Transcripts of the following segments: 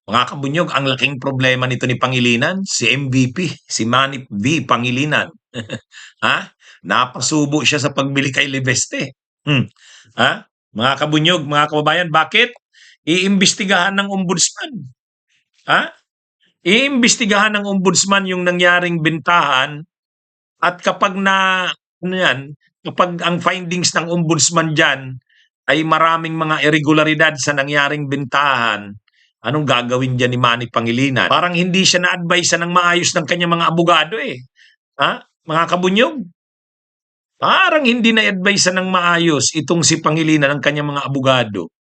Mga kabunyog, ang laking problema nito ni Pangilinan, si MVP, si Manny V. Pangilinan. Ha? Napasubo siya sa pagbili kay Libeste. Ha? Mga kabunyog, mga kababayan, bakit? Iimbestigahan ng ombudsman. Ha? Iimbestigahan ng ombudsman yung nangyaring bentahan at kapag ano yan, kapag ang findings ng ombudsman dyan ay maraming mga irregularidad sa nangyaring bentahan, anong gagawin dyan ni Manny Pangilinan? Parang hindi siya na-advise ng maayos ng kanyang mga abogado eh. Ha? Mga kabunyog? Parang hindi na-advise ng maayos itong si Pangilinan ng kanyang mga abogado.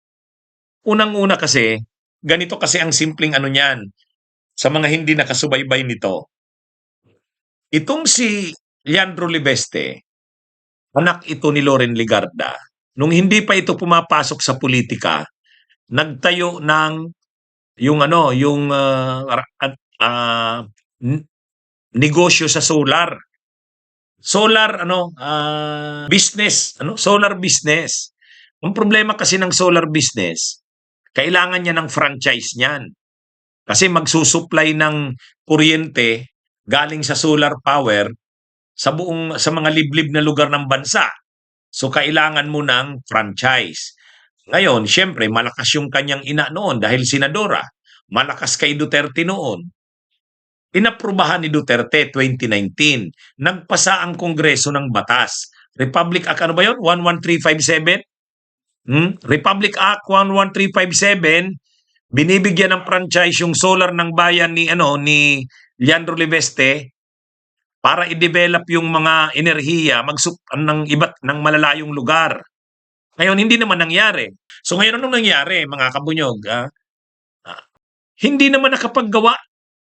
Unang-una kasi, ganito kasi ang simpleng ano niyan, sa mga hindi nakasubaybay nito. Itong si Leandro Libeste, anak ito ni Loren Legarda. Nung hindi pa ito pumapasok sa politika, nagtayo ng yung ano, yung negosyo sa solar. Solar business, solar business. Ang problema kasi ng solar business, kailangan niya ng franchise niyan. Kasi magsusupply ng kuryente galing sa solar power sa mga liblib na lugar ng bansa. So kailangan mo ng franchise. Ngayon, siyempre, malakas yung kanyang ina noon dahil senadora. Malakas kay Duterte noon. Inaprubahan ni Duterte 2019. Nagpasa ang Kongreso ng batas. Republic Act, ano ba yun? 11357? Republic Act 11357, binibigyan ng franchise yung solar ng bayan ni Leandro Libeste para i-develop yung mga enerhiya ng iba't ng malalayong lugar. Ngayon, hindi naman nangyari. So ngayon, anong nangyari, mga kabunyog? Hindi naman nakapaggawa.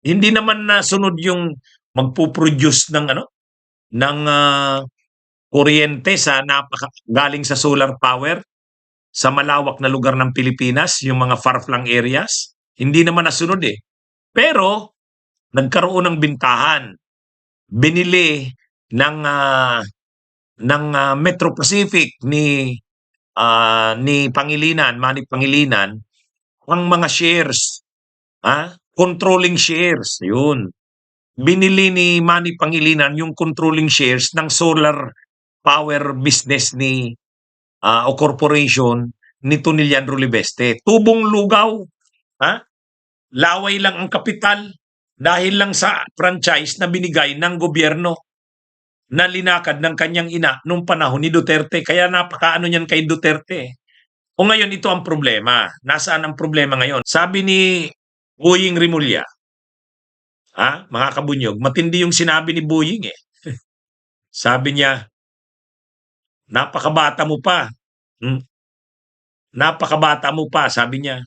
Hindi naman nasunod yung magpuproduce ng kuryente galing sa solar power sa malawak na lugar ng Pilipinas, yung mga far-flung areas. Hindi naman nasunod eh. Pero, nagkaroon ng bintahan. Binili ng Metro Pacific ni Pangilinan, Manny Pangilinan, ang mga shares. Controlling shares. Yun. Binili ni Manny Pangilinan yung controlling shares ng solar power business o corporation nito ni Leandro Libeste. Tubong lugaw. Laway lang ang kapital dahil lang sa franchise na binigay ng gobyerno na linakad ng kanyang ina nung panahon ni Duterte. Kaya napakaano niyan kay Duterte. O ngayon, ito ang problema. Nasaan ang problema ngayon? Sabi ni Boying Rimulya, mga kabunyog, matindi yung sinabi ni Boying eh. Sabi niya, napakabata mo pa. Napakabata mo pa, sabi niya.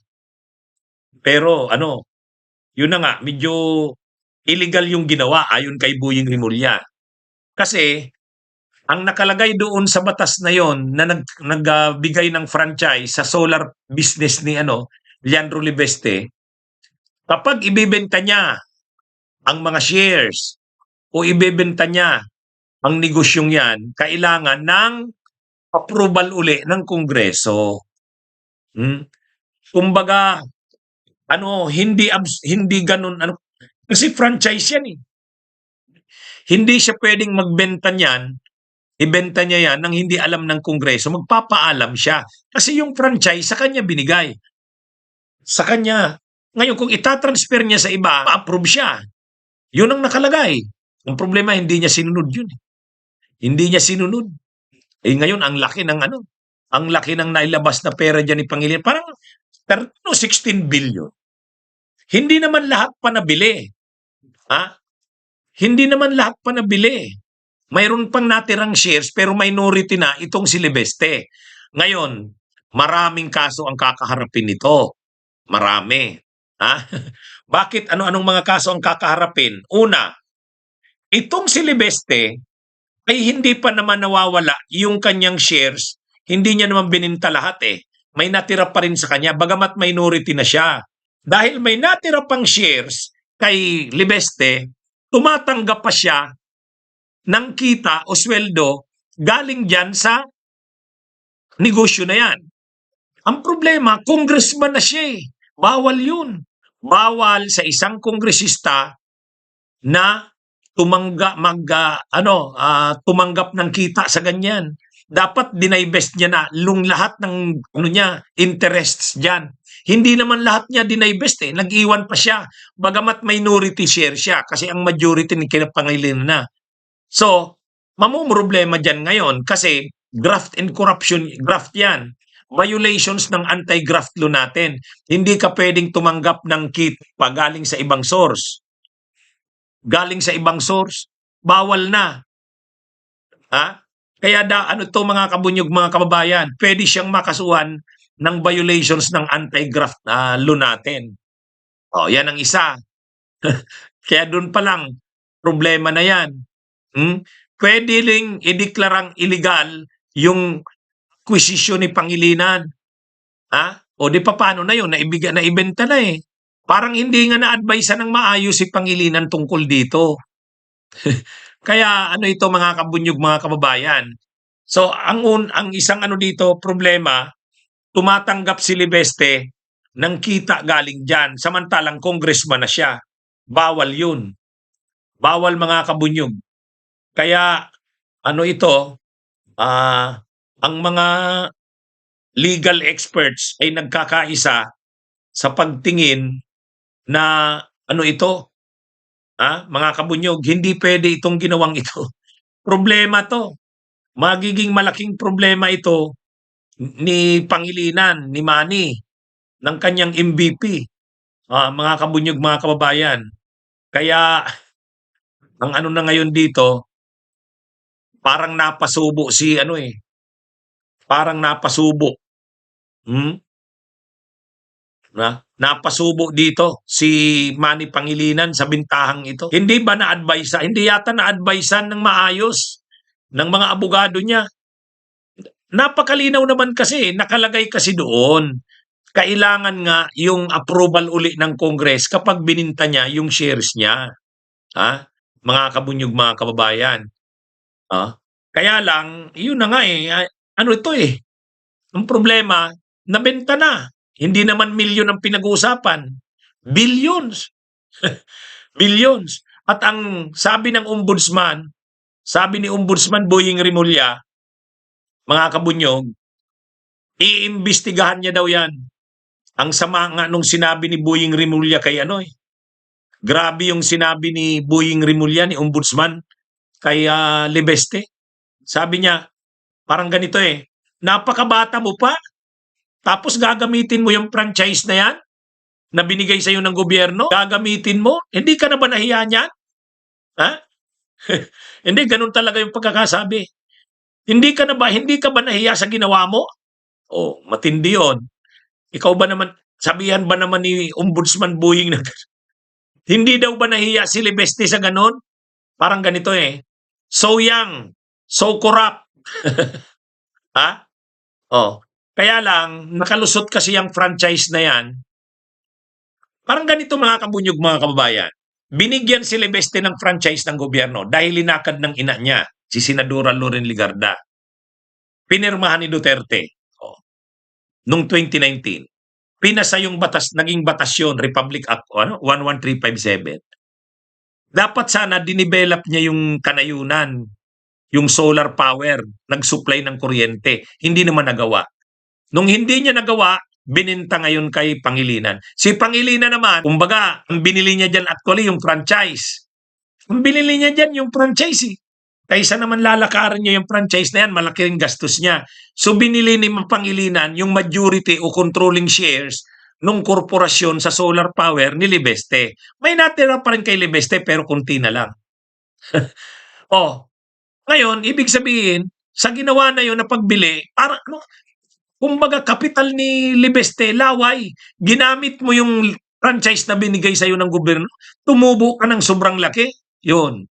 Pero yun na nga, medyo illegal yung ginawa ayon kay Boying Rimulya. Kasi ang nakalagay doon sa batas na yon na nagbigay ng franchise sa solar business ni Leandro Libeste, kapag ibebenta niya ang mga shares o ibebenta niya ang negosyong yan, kailangan ng approval uli ng Kongreso. Kumbaga, hindi ganun, kasi franchise yan eh. Hindi siya pwedeng magbenta niyan, ibenta niya yan nang hindi alam ng Kongreso, magpapaalam siya. Kasi yung franchise sa kanya binigay. Sa kanya. Ngayon, kung itatransfer niya sa iba, pa-approve siya. Yun ang nakalagay. Ang problema, hindi niya sinunod yun. Hindi niya sinunod. Ngayon, ang laki ng nailabas na pera dyan ni Pangilinan. Parang 16 billion. Hindi naman lahat pa nabili. Hindi naman lahat pa nabili. Mayroon pang natirang shares pero minority na itong si Libeste. Ngayon, maraming kaso ang kakaharapin nito. Marami. Bakit? Anong mga kaso ang kakaharapin? Una, itong si Libeste ay hindi pa naman nawawala yung kanyang shares. Hindi niya naman bininta lahat eh. May natira pa rin sa kanya, bagamat minority na siya. Dahil may natira pang shares kay Libeste, tumatanggap pa siya ng kita o sweldo galing dyan sa negosyo na yan. Ang problema, congressman na siya eh. Bawal yun. bawal sa isang kongresista na tumanggap ng kita sa ganyan. Dapat dinivest niya na lahat ng interests diyan. Hindi naman lahat niya dinivest eh. Nag-iwan pa siya. Bagamat minority share siya kasi ang majority ni Pangilinan na. So, mamumroblema diyan ngayon kasi graft and corruption, graft yan. Violations ng anti-graft law natin. Hindi ka pwedeng tumanggap ng kita galing sa ibang source. Galing sa ibang source, bawal na. Ha? Kaya mga kabunyog, mga kababayan, pwede siyang makasuhan ng violations ng anti-graft law natin. O, yan ang isa. Kaya doon pa lang, problema na yan. Pwede ring ideklarang illegal yung acquisition ni Pangilinan. O di pa paano na yun? Naibenta na eh. Parang hindi nga na-advise ng maayos si Pangilinan tungkol dito. Kaya ito mga kabunyog, mga kababayan. So ang isang dito problema, tumatanggap si Libeste ng kita galing diyan samantalang congressman na siya. Bawal 'yun. Bawal mga kabunyog. Kaya ang mga legal experts ay nagkakaisa sa pagtingin na mga kabunyog, hindi pwede itong ginawang ito. Problema to. Magiging malaking problema ito ni Pangilinan, ni Manny, ng kanyang MVP. Mga kabunyog, mga kababayan. Kaya, ang na ngayon dito, parang napasubo parang napasubo. Napasubo dito si Manny Pangilinan sa bintahang ito. Hindi ba na-advise? Hindi yata na-advisean ng maayos ng mga abogado niya. Napakalinaw naman kasi, nakalagay kasi doon. Kailangan nga yung approval uli ng Congress kapag bininta niya yung shares niya. Mga kabunyog, mga kababayan. Kaya lang, yun na nga eh. Ang problema, nabenta na. Hindi naman milyon ang pinag-uusapan. Billions. Billions. At ang sabi ng ombudsman, sabi ni Ombudsman Boying Rimulya, mga kabunyog, iimbestigahan niya daw yan. Ang sama nga nung sinabi ni Boying Rimulya kay grabe yung sinabi ni Boying Rimulya, ni Ombudsman, kay Libeste. Sabi niya, parang ganito napakabata mo pa, tapos gagamitin mo yung franchise na yan, na binigay sa'yo ng gobyerno, gagamitin mo, hindi ka na ba nahiya niyan? Hindi, ganun talaga yung pagkakasabi. Hindi ka ba nahiya sa ginawa mo? Matindi yun. Ikaw ba naman, sabihan ba naman ni Ombudsman Boying na hindi daw ba nahiya si Libeste sa ganun? Parang ganito so young, so corrupt. Kaya lang, nakalusot kasi yung franchise na yan. Parang ganito mga kabunyog, mga kababayan. Binigyan si Libeste ng franchise ng gobyerno dahil linakad ng ina niya, si Senadora Loren Legarda. Pinirmahan ni Duterte noong 2019. Pinasa yung batas, naging batas yun, Republic Act 11357. Dapat sana dinevelop niya yung kanayunan, yung solar power, nag-supply ng kuryente. Hindi naman nagawa. Nung hindi niya nagawa, bininta ngayon kay Pangilinan. Si Pangilinan naman, kumbaga, ang binili niya dyan actually yung franchise. Ang binili niya dyan yung franchise Kaysa naman lalakaran niya yung franchise na yan, malaki rin gastos niya. So binili ni Pangilinan yung majority o controlling shares nung korporasyon sa solar power ni Libeste. May natira pa rin kay Libeste pero kunti na lang. Ngayon, ibig sabihin, sa ginawa na yun na pagbili, para kumbaga kapital ni Libeste, laway. Ginamit mo yung franchise na binigay sa'yo ng gobyerno, tumubo ka ng sobrang laki. Yun.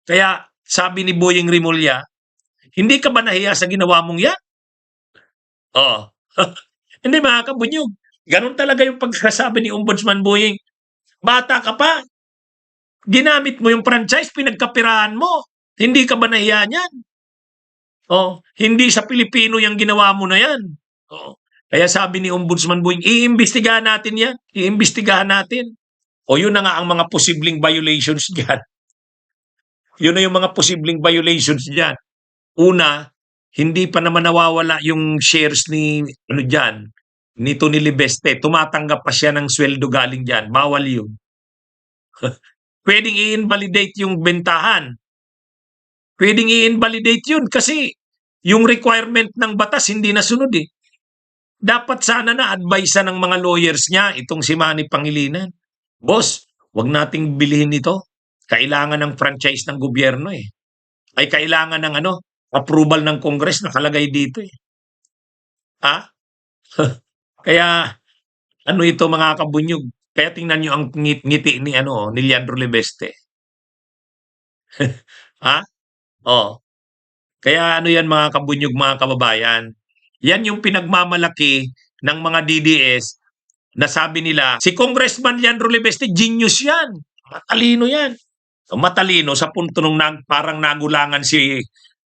Kaya sabi ni Boying Rimulya, hindi ka ba nahiya sa ginawa mong yan? Hindi mga kabunyog. Ganun talaga yung pagkasabi ni Ombudsman Boying. Bata ka pa. Ginamit mo yung franchise, pinagkapirahan mo. Hindi ka ba nahiya niyan? Hindi sa Pilipino yung ginawa mo na yan. Kaya sabi ni Ombudsman Boying, iimbestigahan natin yan. Iimbestigahan natin. O yun na nga ang mga posibleng violations diyan. Yun na yung mga posibleng violations diyan. Una, hindi pa naman nawawala yung shares ni ano diyan, nito ni Libeste. Tumatanggap pa siya ng sweldo galing diyan. Bawal yun. Pwedeng i-invalidate yung bentahan. Pwedeng i-invalidate yun kasi yung requirement ng batas hindi nasunod eh. Dapat sana na-advise ng mga lawyers niya itong si Manny Pangilinan. Boss, wag nating bilhin ito. Kailangan ng franchise ng gobyerno eh. Ay kailangan ng ano, approval ng Congress nakalagay dito eh. Ha? Kaya ano ito mga kabunyog? Kaya tingnan niyo ang ngiti ni ano ni Leandro Lebeste. Ha? Oh. Kaya ano yan mga kabunyog, mga kababayan. Yan yung pinagmamalaki ng mga DDS na sabi nila, si Congressman Leandro Lebeste, genius yan. Matalino yan. Matalino sa punto nung parang nagulangan si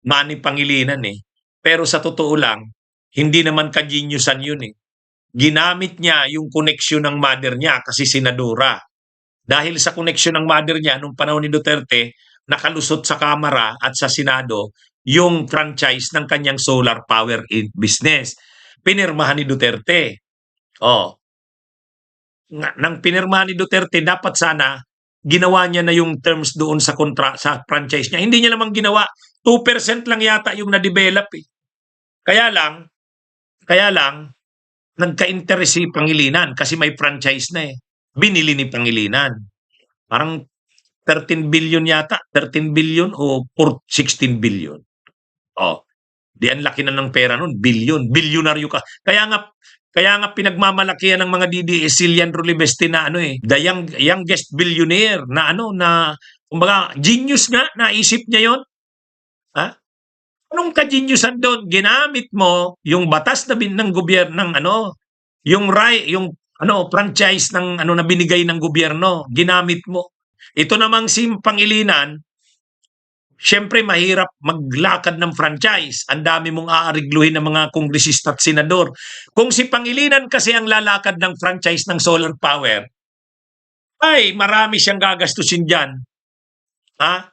Manny Pangilinan eh. Pero sa totoo lang, hindi naman ka-geniusan yun eh. Ginamit niya yung koneksyon ng mother niya kasi senadora. Dahil sa koneksyon ng mother niya nung panahon ni Duterte, nakalusot sa Kamara at sa Senado yung franchise ng kanyang solar power business. Pinirmahan ni Duterte. Oh, nang pinirmahan ni Duterte, dapat sana ginawa niya na yung terms doon sa sa franchise niya. Hindi niya naman ginawa. 2% lang yata yung na-develop eh. Kaya lang, nagka-interest si Pangilinan kasi may franchise na eh. Binili ni Pangilinan. Parang 13 billion yata. 13 billion o 16 billion. Oh, di ang laki na ng pera nun. Billion. Bilyonaryo ka. Kaya nga pinagmamalakihan ng mga DDS si Leandro Libeste na ano eh, the youngest billionaire na ano na kumbaga genius nga, naisip niya 'yon. Ha? Anong ka-geniusan doon? Ginamit mo yung batas na ng gobyerno ng ano, yung yung ano franchise ng ano na binigay ng gobyerno, ginamit mo. Ito namang si Pangilinan, siyempre mahirap maglakad ng franchise. Ang dami mong aarigluhin ng mga kongresista at senador. Kung si Pangilinan kasi ang lalakad ng franchise ng solar power, ay marami siyang gagastusin dyan. Ha?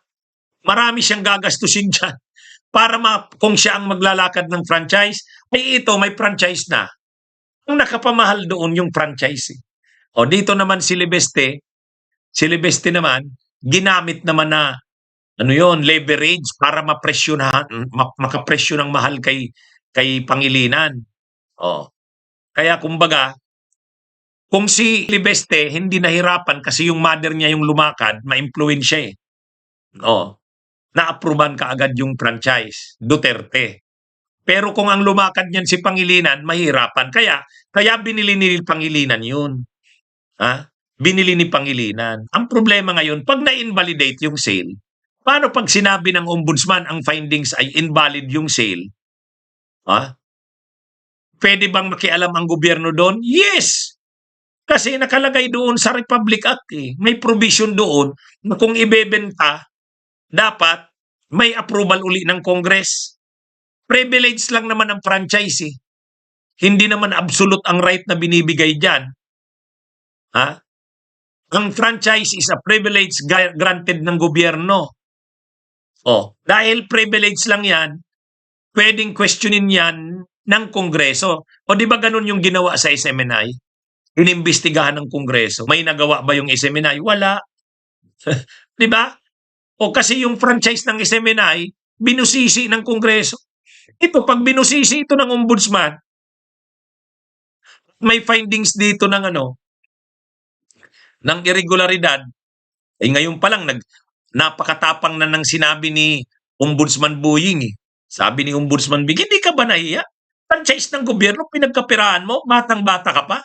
Marami siyang gagastusin dyan. Para kung siya ang maglalakad ng franchise, ay ito may franchise na. Ang nakapamahal doon yung franchise. O dito naman si Libeste naman, ginamit naman na ano yon, leverage para makapresyo ng mahal kay Pangilinan. Oh. Kaya kumbaga, kung si Libeste hindi nahirapan kasi yung mother niya yung lumakad, ma-impluwensya eh. Oh. Na-approvean kaagad yung franchise, Duterte. Pero kung ang lumakad niyan si Pangilinan, mahirapan. Kaya binili ni Pangilinan yun. Ha? Binili ni Pangilinan. Ang problema ngayon, pag na-invalidate yung sale, paano pag sinabi ng ombudsman ang findings ay invalid yung sale? Ha? Pwede bang makialam ang gobyerno doon? Yes! Kasi nakalagay doon sa Republic Act eh. May provision doon na kung ibebenta, dapat may approval uli ng Congress. Privilege lang naman ang franchise eh. Hindi naman absolute ang right na binibigay dyan. Ha? Ang franchise is a privilege granted ng gobyerno. Oh, dahil privilege lang yan, pwedeng questionin yan ng Kongreso. O di ba ganun yung ginawa sa SMNI? Inimbestigahan ng Kongreso. May nagawa ba yung SMNI? Wala. Di ba? O kasi yung franchise ng SMNI, binusisi ng Kongreso. Ito, pag binusisi ito ng ombudsman, may findings dito ng ano, ng irregularidad, eh ngayon pa lang, napakatapang na ng sinabi ni Ombudsman Boying eh. Sabi ni Ombudsman Boying, hindi ka ba nahiya? Franchise ng gobyerno, pinagkapiraan mo, batang-bata ka pa.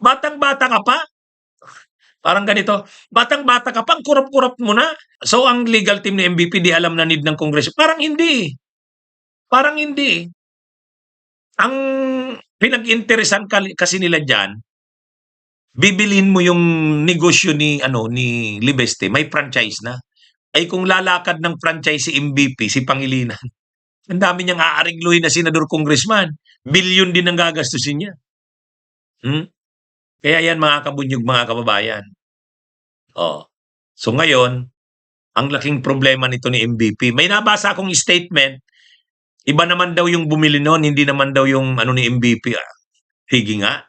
Batang-bata ka pa. Parang ganito, batang-bata ka pa, ang kurap-kurap mo na. So ang legal team ni MVP di alam na need ng Kongreso. Parang hindi. Parang hindi. Ang pinag-interesan kasi nila dyan, bibilin mo yung negosyo ni Libeste, may franchise na. Ay kung lalakad ng franchise si MVP, si Pangilinan, Ang dami niyang aarigluhin na senador, congressman. Bilyon din ang gagastusin niya. Kaya yan mga kabunyog, mga kababayan. Oh. So ngayon, ang laking problema nito ni MVP. May nabasa akong statement, iba naman daw yung bumili noon, hindi naman daw yung ano ni MVP. Sige nga.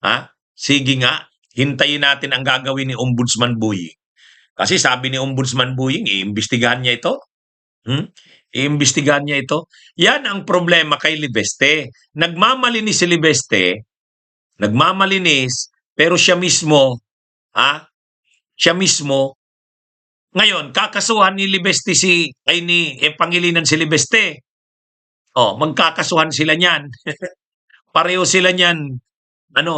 Ha? Sige nga. Hintayin natin ang gagawin ni Ombudsman Buying. Kasi sabi ni Ombudsman Buying, iimbestigahan niya ito. Iimbestigahan niya ito. Yan ang problema kay Libeste. Nagmamalinis si Libeste, nagmamalinis, pero siya mismo, siya mismo, ngayon, kakasuhan ni Libeste ni Pangilinan si Libeste. Magkakasuhan sila niyan. Pareho sila niyan,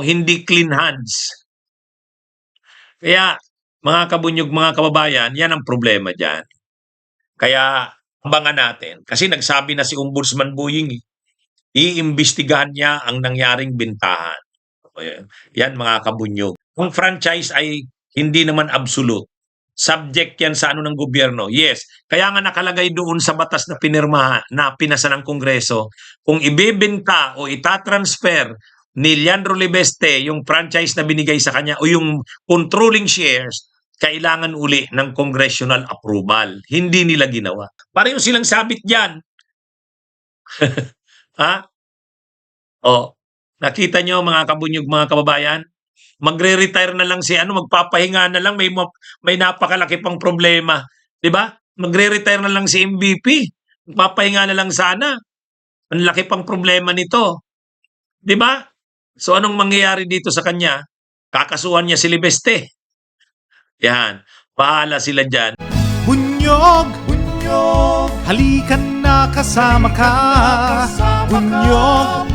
hindi clean hands. Kaya, mga kabunyog, mga kababayan, yan ang problema dyan. Kaya, abangan natin. Kasi nagsabi na si Ombudsman Buying, iimbestigahan niya ang nangyaring bintahan. Yan, mga kabunyog. Ang franchise ay hindi naman absolute. Subject yan sa ng gobyerno. Yes. Kaya nga nakalagay doon sa batas na pinirmahan, na pinasa ng Kongreso, kung ibebenta o itatransfer ni Leandro Libeste yung franchise na binigay sa kanya o yung controlling shares, kailangan uli ng congressional approval. Hindi nila ginawa. Pareho silang sabit dyan. Nakita nyo mga kabunyog, mga kababayan? Magre-retire na lang magpapahinga na lang, may napakalaki pang problema. 'Di ba? Magre-retire na lang si MVP. Magpapahinga na lang sana. Ang laki pang problema nito. 'Di ba? So anong mangyayari dito sa kanya? Kakasuhan niya si Libeste. Yan. Bahala sila dyan. Bunyog, bunyog, halikan na kasama ka. Bunyog,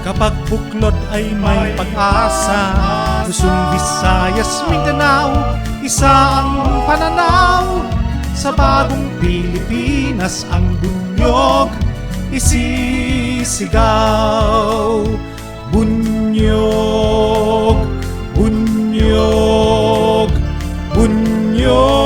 kapag buklod ay may pag-asa. Luzon, Visayas, Mindanao, isa ang pananaw. Sa bagong Pilipinas ang bunyog isisigaw. Bunyog, bunyog, bunyog.